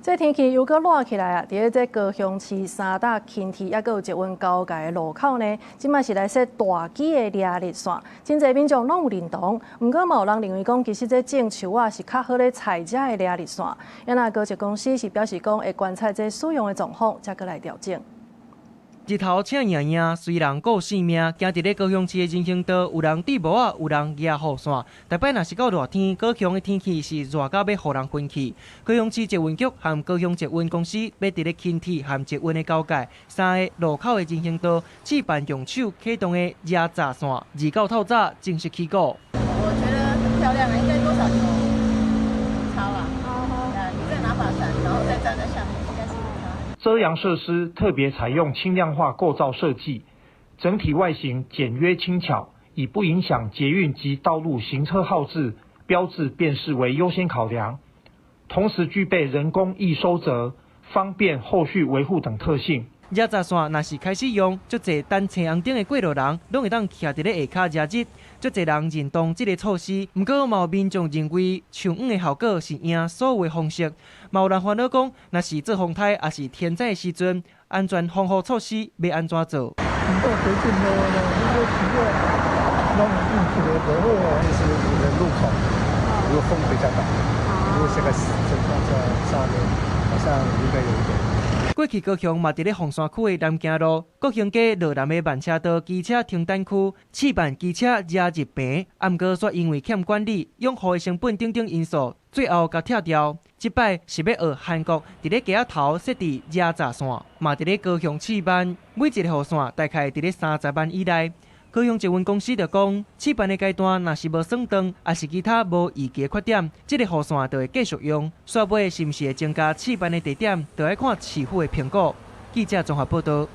這天氣又閣熱起來啊！伫個高雄市三大輕鐵，還閣有一運高架的路口呢，即擺是來設大機的掠日線，真濟民眾攏有認同。毋過嘛有人認為講，其實這種樹啊是較好咧採遮的掠日線。因那高捷公司是表示講會觀察這使用的狀況，才閣來調整。日頭請贏贏，雖然顧性命，行佇咧高雄市的人行道，有人滴帽啊，有人壓雨傘。台北若是到熱天，高雄的天氣是熱到要互人昏去。高雄市捷運局和高雄捷運公司要佇咧輕鐵和捷運的交界三個路口的人行道試辦用手啟動的壓閘線，29透早正式起工。我覺得很漂亮啊，應該多少球超啊？你再拿把傘，然後再站在下面。遮陽設施特別採用輕量化構造設計，整體外形簡約輕巧，以不影響捷運及道路行車號誌標誌辨識為優先考量，同時具備人工易收摺、方便後續維護等特性。壓閘線若是開始用，足濟等青紅燈的過路人，攏會當徛佇咧下骹熱日，足濟人認同這個措施。不過，嘛有民眾認為像的效果是贏所有的方式。嘛有人煩惱講，若是做風颱，也是天災的時陣，安全防護措施要安怎做？很多捷徑呢，那個企業弄運氣的不好，就是你的路口，如果風比較大，如果這個情況下面，好像應該有一點。過去高雄嘛，佇咧鳳山區的南京路、國興街羅南的慢車道機車停等區試辦機車壓日坪，毋過卻因為欠管理、養護的成本等等因素，最後甲拆掉。這擺是要學韓國佇咧街仔頭設置壓閘線，嘛佇咧高雄試辦，每一個雨傘大概佇咧30萬以內。高雄捷運公司就講，試辦的階段若是無算長，也是其他無預期的缺點，這個雨傘就會繼續用。煞尾是毋是會增加試辦的地點，就要看市府的評估。記者綜合報道。